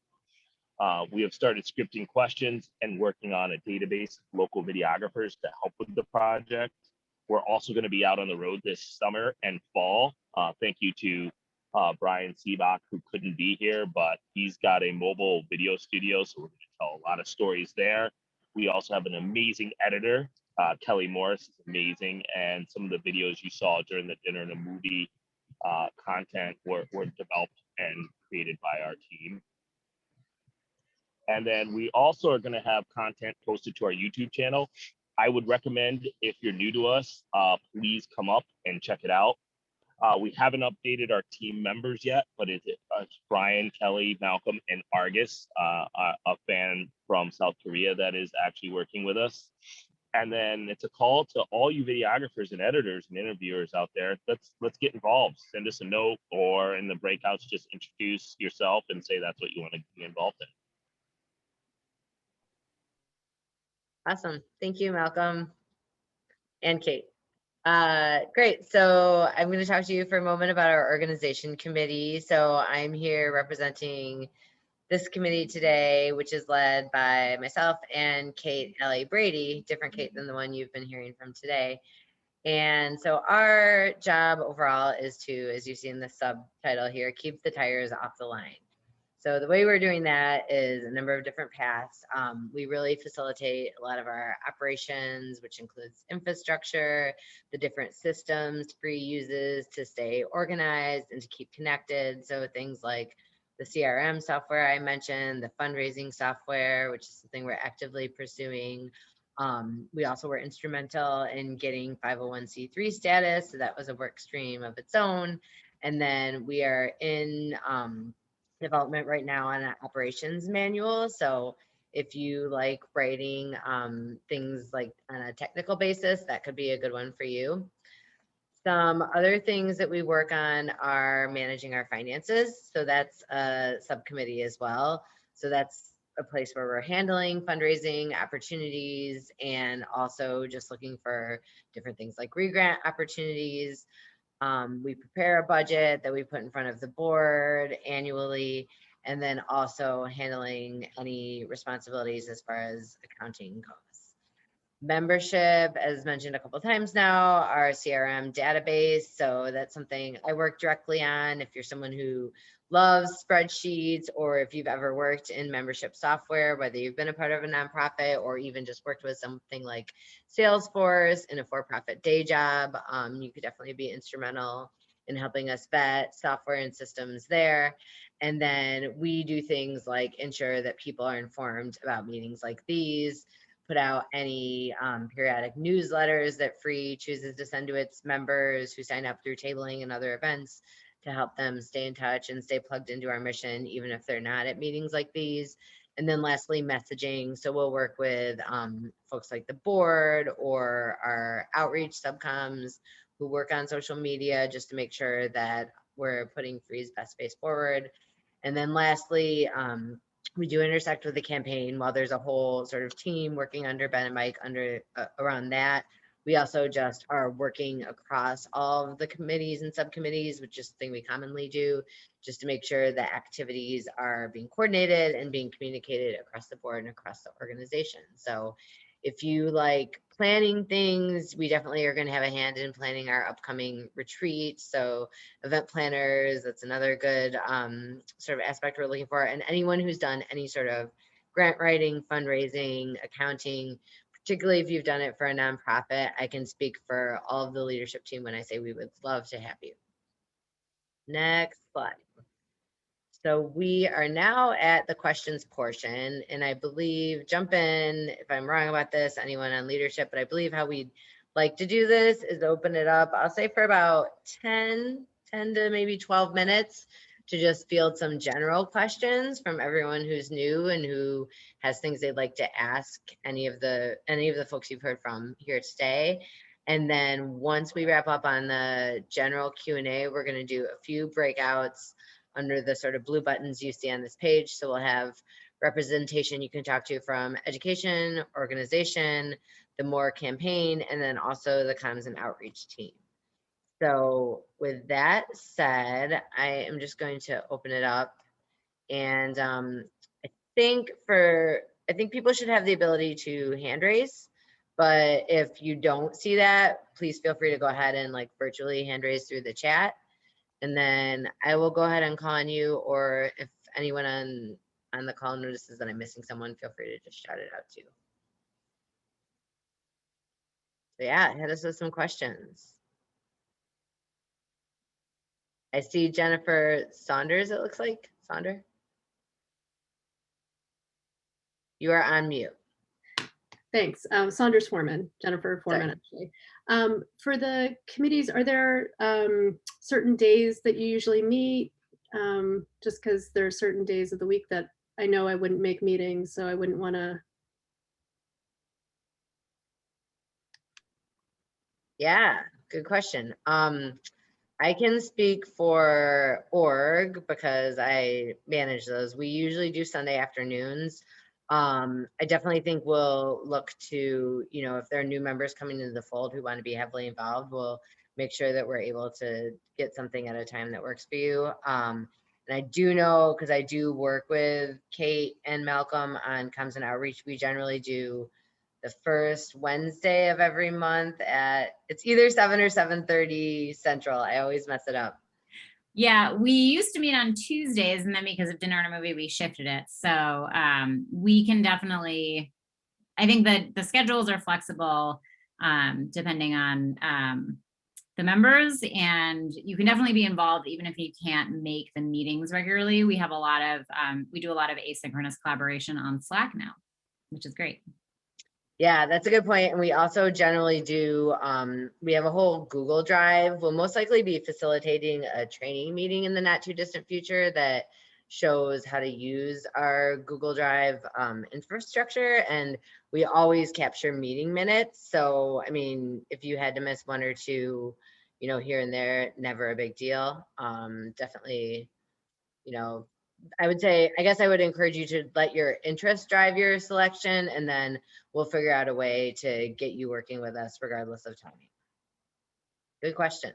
We have started scripting questions and working on a database of local videographers to help with the project. We're also going to be out on the road this summer and fall. Thank you to Brian Seebach, who couldn't be here, but he's got a mobile video studio, so we're going to tell a lot of stories there. We also have an amazing editor. Kelly Morris is amazing, and some of the videos you saw during the dinner and a movie content were developed and created by our team. And then we also are going to have content posted to our YouTube channel. I would recommend, if you're new to us, please come up and check it out. We haven't updated our team members yet, but it's Brian, Kelly, Malcolm, and Argus, a fan from South Korea that is actually working with us. And then it's a call to all you videographers and editors and interviewers out there. Let's get involved. Send us a note, or in the breakouts, just introduce yourself and say that's what you want to be involved in. Awesome. Thank you, Malcolm and Kate. Great. So I'm going to talk to you for a moment about our organization committee. So I'm here representing this committee today, which is led by myself and Kate Ellie Brady, different Kate than the one you've been hearing from today. And so our job overall is to, as you see in the subtitle here, keep the tires off the line. So the way we're doing that is a number of different paths. We really facilitate a lot of our operations, which includes infrastructure, the different systems PHRE uses to stay organized and to keep connected. So things like the CRM software I mentioned, the fundraising software, which is something we're actively pursuing. We also were instrumental in getting 501c3 status. So that was a work stream of its own. And then we are in development right now on an operations manual. So If you like writing things like on a technical basis, that could be a good one for you. Some other things that we work on are managing our finances. So that's a subcommittee as well. So that's a place where we're handling fundraising opportunities and also just looking for different things like re-grant opportunities. We prepare a budget that we put in front of the board annually, and then also handling any responsibilities as far as accounting goes. Membership, as mentioned a couple of times now, our CRM database. So that's something I work directly on. If you're someone who loves spreadsheets, or if you've ever worked in membership software, whether you've been a part of a nonprofit or even just worked with something like Salesforce in a for-profit day job, you could definitely be instrumental in helping us vet software and systems there. And then we do things like ensure that people are informed about meetings like these, put out any periodic newsletters that PHRE chooses to send to its members who sign up through tabling and other events to help them stay in touch and stay plugged into our mission, even if they're not at meetings like these. And then lastly, messaging. So we'll work with folks like the board or our outreach subcoms who work on social media just to make sure that we're putting PHRE's best face forward. And then lastly, we do intersect with the campaign. While there's a whole sort of team working under Ben and Mike around that, we also just are working across all of the committees and subcommittees, which is the thing we commonly do, just to make sure that activities are being coordinated and being communicated across the board and across the organization. So if you like planning things, we definitely are going to have a hand in planning our upcoming retreat. So event planners, that's another good sort of aspect we're looking for. And anyone who's done any sort of grant writing, fundraising, accounting, particularly if you've done it for a nonprofit, I can speak for all of the leadership team when I say we would love to have you. Next slide. So we are now at the questions portion, and I believe, jump in if I'm wrong about this, anyone on leadership, but I believe how we'd like to do this is open it up, I'll say for about 10 to maybe 12 minutes to just field some general questions from everyone who's new and who has things they'd like to ask any of the folks you've heard from here today. And then once we wrap up on the general Q&A, we're going to do a few breakouts under the sort of blue buttons you see on this page. So we'll have representation you can talk to from education, organization, the more campaign, and then also the comms and outreach team. So with that said, I am just going to open it up. And I think people should have the ability to hand raise, but if you don't see that, please feel free to go ahead and like virtually hand raise through the chat. And then I will go ahead and call on you, or if anyone on the call notices that I'm missing someone, feel free to just shout it out too. So yeah, hit us with some questions. I see Jennifer Saunders, it looks like. Saunder? You are on mute. Thanks. Saunders Foreman, Jennifer Foreman, actually. For the committees, are there certain days that you usually meet? Just because there are certain days of the week that I know I wouldn't make meetings, so I wouldn't want to. Yeah, good question. I can speak for org because I manage those. We usually do Sunday afternoons. I definitely think we'll look to, if there are new members coming into the fold who want to be heavily involved, we'll make sure that we're able to get something at a time that works for you. And I do know, because I do work with Kate and Malcolm on comms and outreach, we generally do the first Wednesday of every month it's either 7 or 7:30 Central. I always mess it up. Yeah, we used to meet on Tuesdays, and then because of dinner and a movie, we shifted it. So we can definitely, I think that the schedules are flexible depending on the members, and you can definitely be involved even if you can't make the meetings regularly. We have a lot of, we do a lot of asynchronous collaboration on Slack now, which is great. Yeah, that's a good point. And we also generally do, we have a whole Google Drive. We'll most likely be facilitating a training meeting in the not too distant future that shows how to use our Google Drive infrastructure, and we always capture meeting minutes. So, I mean, if you had to miss one or two, you know, here and there, never a big deal. Definitely, you know, I would say, I guess I would encourage you to let your interest drive your selection, and then we'll figure out a way to get you working with us regardless of timing. Good question.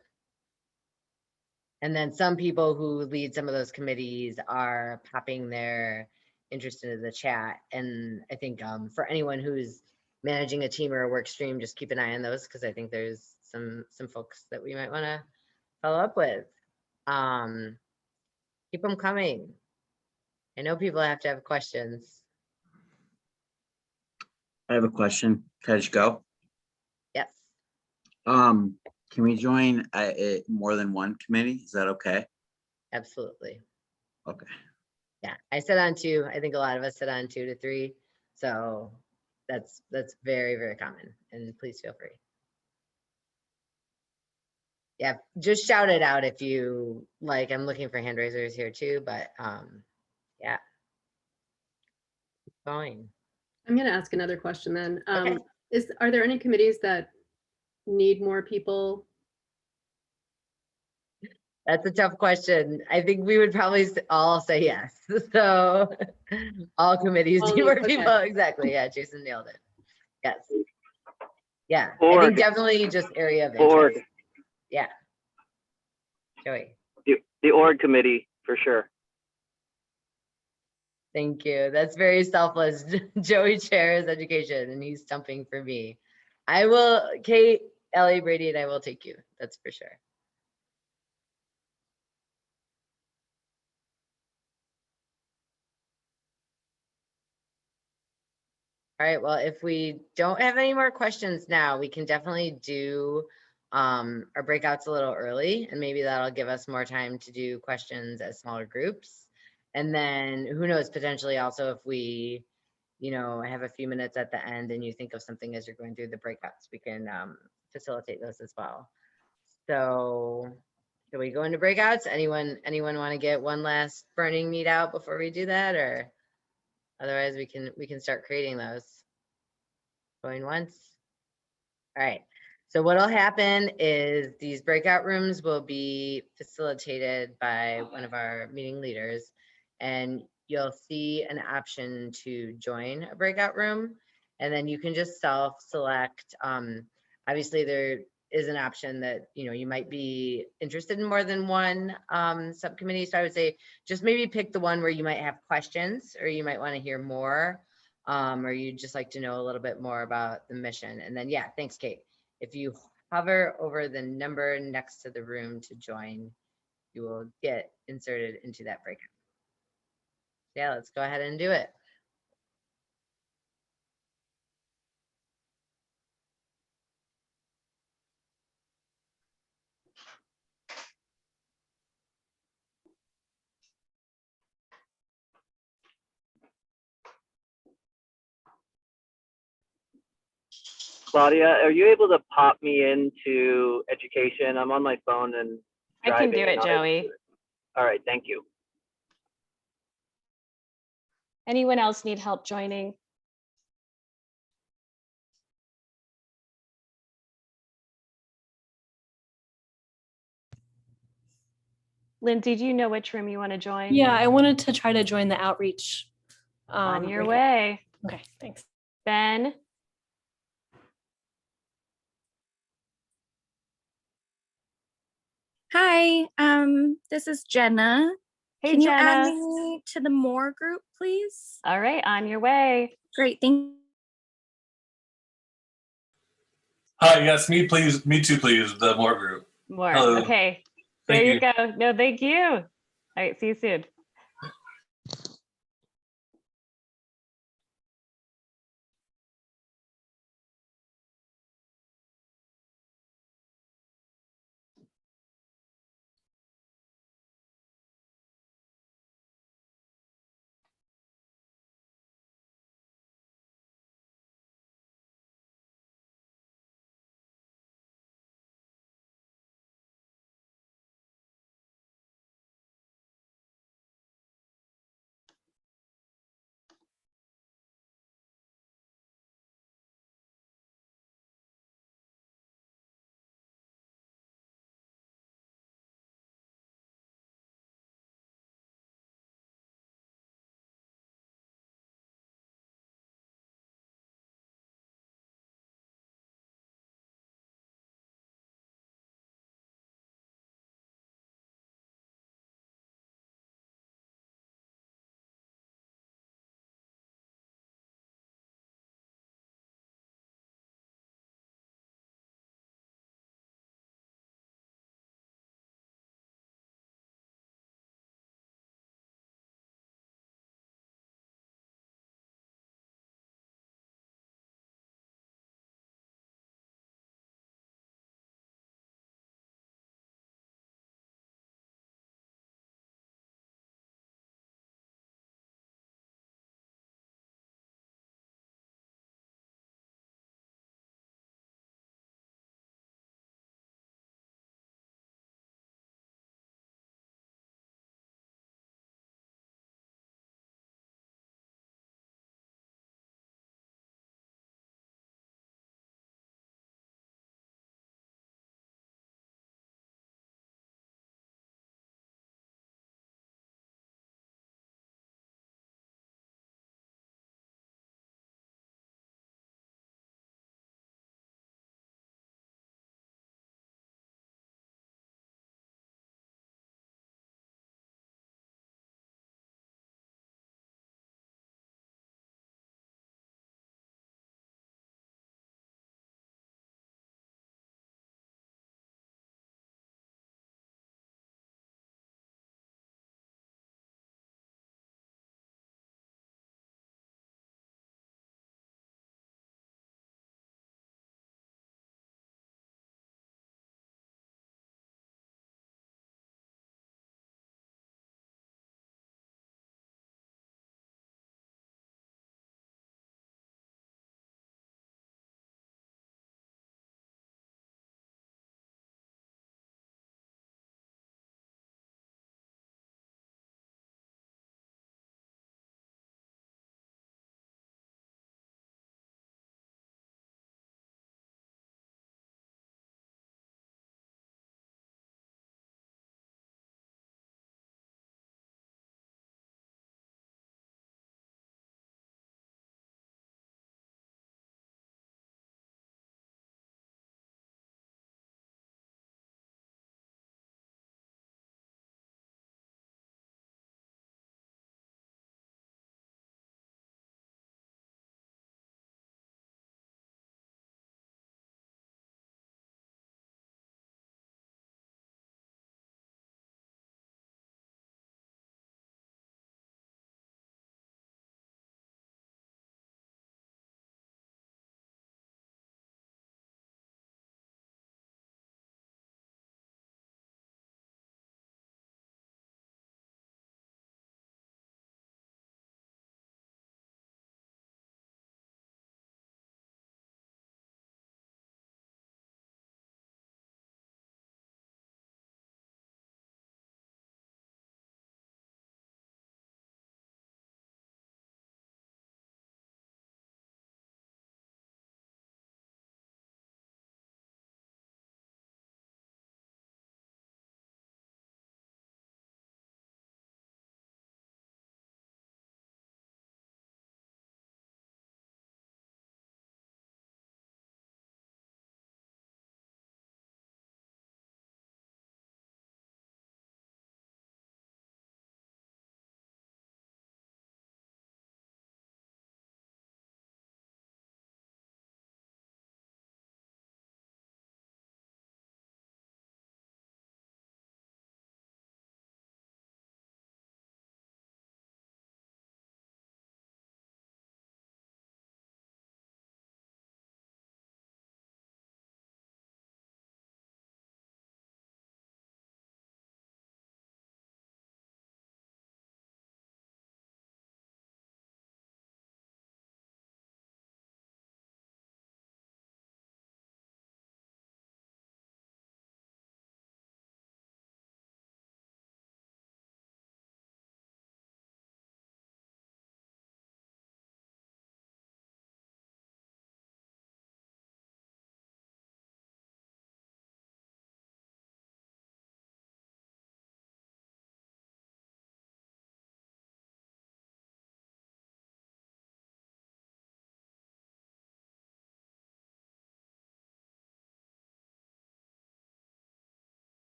And then some people who lead some of those committees are popping their interest into the chat. And I think for anyone who's managing a team or a work stream, just keep an eye on those, because I think there's some folks that we might want to follow up with. Keep them coming. I know people have to have questions. I have a question. Can I just go? Yes. Can we join more than one committee? Is that okay? Absolutely. Okay. Yeah, I sit on 2. I think a lot of us sit on 2 to 3. So that's very, very common. And please feel free. Yeah, just shout it out if you like. I'm looking for hand raisers here too, but yeah. Keep going. I'm going to ask another question then. Okay. Are there any committees that need more people? That's a tough question. I think we would probably all say yes. So all committees need more people. Exactly. Yeah, Jason nailed it. Yes. Yeah, I think definitely just area of interest. Yeah. Joey. The org committee for sure. Thank you. That's very selfless. Joey chairs education and he's stumping for me. I will, Kate, Ellie, Brady, and I will take you. That's for sure. All right, well, if we don't have any more questions now, we can definitely do our breakouts a little early, and maybe that'll give us more time to do questions as smaller groups. And then who knows, potentially also if we, you know, have a few minutes at the end and you think of something as you're going through the breakouts, we can facilitate those as well. So should we go into breakouts? Anyone want to get one last burning meat out before we do that, or otherwise we can start creating those. Going once. All right. So what'll happen is these breakout rooms will be facilitated by one of our meeting leaders, and you'll see an option to join a breakout room, and then you can just self-select. Obviously, there is an option that, you know, you might be interested in more than one subcommittee. So I would say just maybe pick the one where you might have questions or you might want to hear more, or you'd just like to know a little bit more about the mission. And then, yeah, thanks, Kate. If you hover over the number next to the room to join, you will get inserted into that breakout. Yeah, let's go ahead and do it. Claudia, are you able to pop me into education? I'm on my phone and I can do driving it, and Joey. All right, thank you. Anyone else need help joining? Lindsay, do you know which room you want to join? Yeah, I wanted to try to join the outreach. On your breakout. way. Okay, thanks. Ben? Hi, this is Jenna. Hey, Can you add Jenna. me to the more group, please? All right, on your way. Great, thank you. Hi, yes, me please, me too, please, the more group. More. Hello. Okay. There Thank you you. go. No, thank you. All right, see you soon.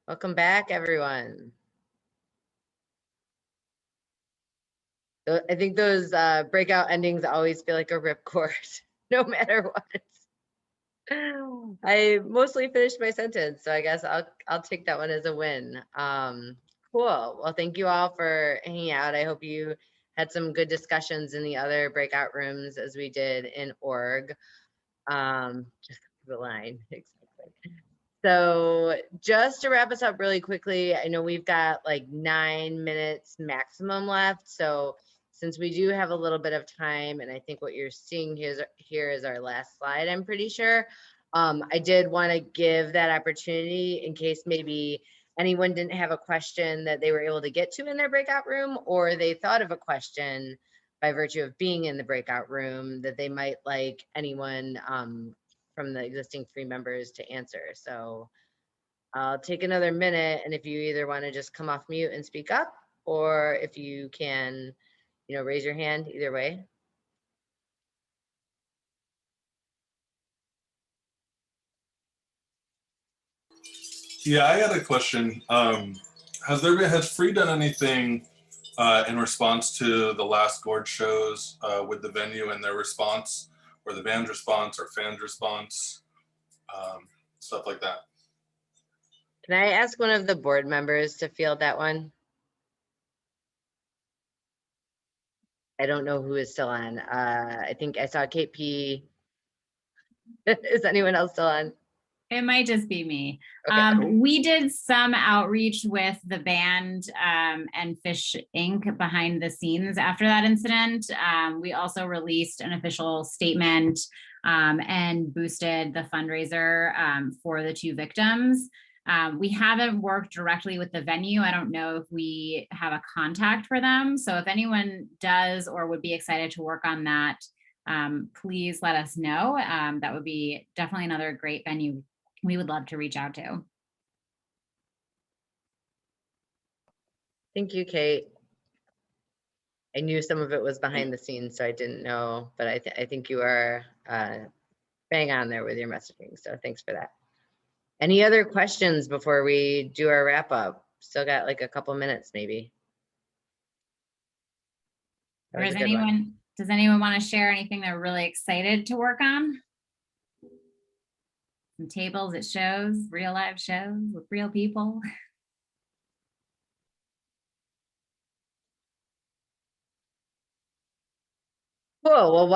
Welcome back, everyone. I think those breakout endings always feel like a ripcord, no matter what. I mostly finished my sentence, so I guess I'll take that one as a win. Cool. Well, thank you all for hanging out. I hope you had some good discussions in the other breakout rooms as we did in org. Just the line, exactly. So just to wrap us up really quickly, I know we've got like 9 minutes maximum left. So since we do have a little bit of time, and I think what you're seeing here is our last slide, I'm pretty sure. I did want to give that opportunity in case maybe anyone didn't have a question that they were able to get to in their breakout room, or they thought of a question by virtue of being in the breakout room that they might like anyone from the existing 3 members to answer. So I'll take another minute, and if you either want to just come off mute and speak up, or if you can, raise your hand, either way. Yeah, I got a question. Has PHRE done anything in response to the last Gorge shows with the venue and their response, or the band's response, or fans' response, stuff like that? Can I ask one of the board members to field that one? I don't know who is still on. I think I saw Kate P. Is anyone else still on? It might just be me. Okay. We did some outreach with the band and Phish Inc. behind the scenes after that incident. We also released an official statement and boosted the fundraiser for the 2 victims. We haven't worked directly with the venue. I don't know if we have a contact for them. So if anyone does or would be excited to work on that, please let us know. That would be definitely another great venue we would love to reach out to. Thank you, Kate. I knew some of it was behind the scenes, so I didn't know, but I think you are bang on there with your messaging. So thanks for that. Any other questions before we do our wrap up? Still got like a couple minutes, maybe. Or does anyone want to share anything they're really excited to work on? Some tables at shows, real live shows with real people. Cool. Well,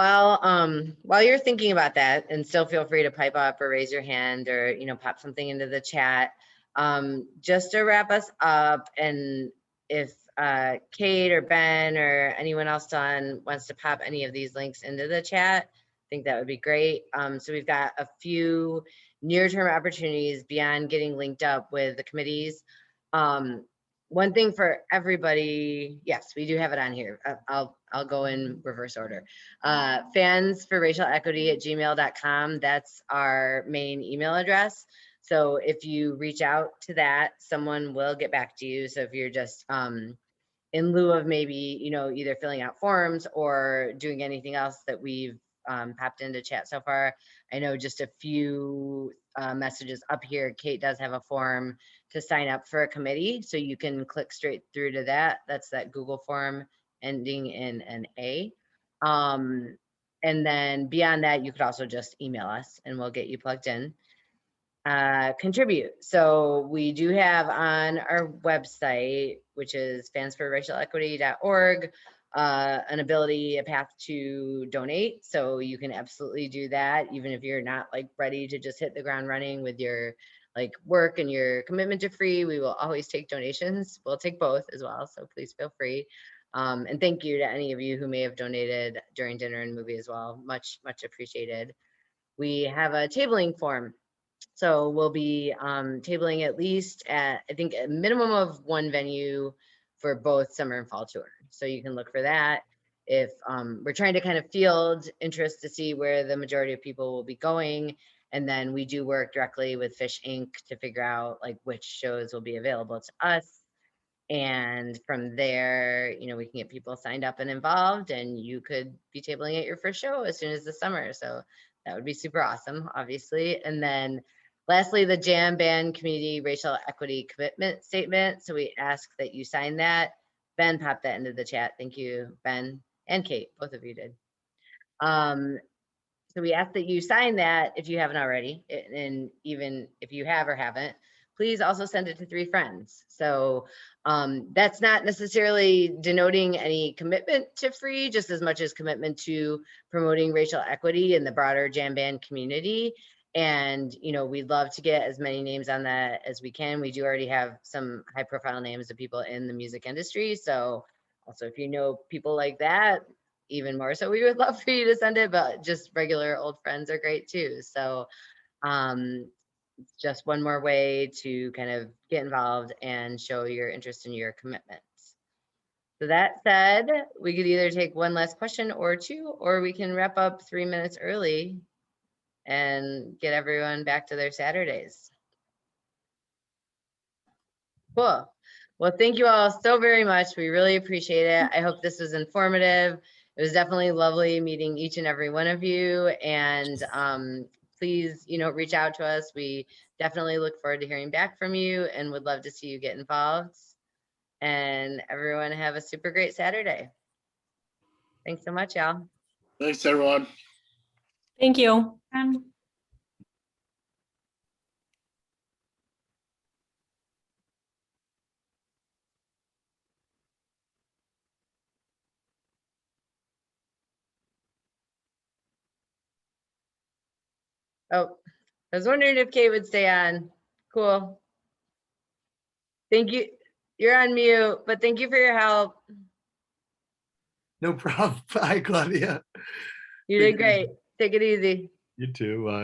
while you're thinking about that, and still feel free to pipe up or raise your hand or pop something into the chat. Just to wrap us up, and if Kate or Ben or anyone else wants to pop any of these links into the chat, I think that would be great. So we've got a few near-term opportunities beyond getting linked up with the committees. One thing for everybody, yes, we do have it on here. I'll go in reverse order. fansforracialequity@gmail.com. That's our main email address. So if you reach out to that, someone will get back to you. So if you're just in lieu of maybe, either filling out forms or doing anything else that we've popped into chat so far, I know just a few messages up here. Kate does have a form to sign up for a committee, so you can click straight through to that. That's that Google form ending in an A. And then beyond that, you could also just email us and we'll get you plugged in. Contribute. So we do have on our website, which is fansforracialequity.org, a path to donate. So you can absolutely do that, even if you're not like ready to just hit the ground running with your work and your commitment to PHRE. We will always take donations. We'll take both as well. So please feel free. And thank you to any of you who may have donated during dinner and movie as well. Much, much appreciated. We have a tabling form. So we'll be tabling at least at, I think, a minimum of 1 venue for both summer and fall tour. So you can look for that. If we're trying to kind of field interest to see where the majority of people will be going. And then we do work directly with Phish Inc. to figure out which shows will be available to us. And from there, we can get people signed up and involved, and you could be tabling at your first show as soon as the summer. So that would be super awesome, obviously. And then Lastly, the jamband community racial equity commitment statement. So we ask that you sign that. Ben popped that into the chat. Thank you, Ben and Kate, both of you did. So we ask that you sign that if you haven't already, and even if you have or haven't, please also send it to 3 friends. So that's not necessarily denoting any commitment to PHRE, just as much as commitment to promoting racial equity in the broader jamband community. And, you know, we'd love to get as many names on that as we can. We do already have some high profile names of people in the music industry. So also, if you know people like that, even more so, we would love for you to send it, but just regular old friends are great too. So just one more way to kind of get involved and show your interest in your commitments. So that said, we could either take one last question or 2, or we can wrap up 3 minutes early and get everyone back to their Saturdays. Cool. Well, thank you all so very much. We really appreciate it. I hope this was informative. It was definitely lovely meeting each and every one of you. And please, you know, reach out to us. We definitely look forward to hearing back from you and would love to see you get involved. And everyone have a super great Saturday. Thanks so much, y'all. Thanks, everyone. Thank you. Oh, I was wondering if Kate would stay on. Cool. Thank you. You're on mute, but thank you for your help. No problem. Bye, Claudia. You did great. Take it easy. You too.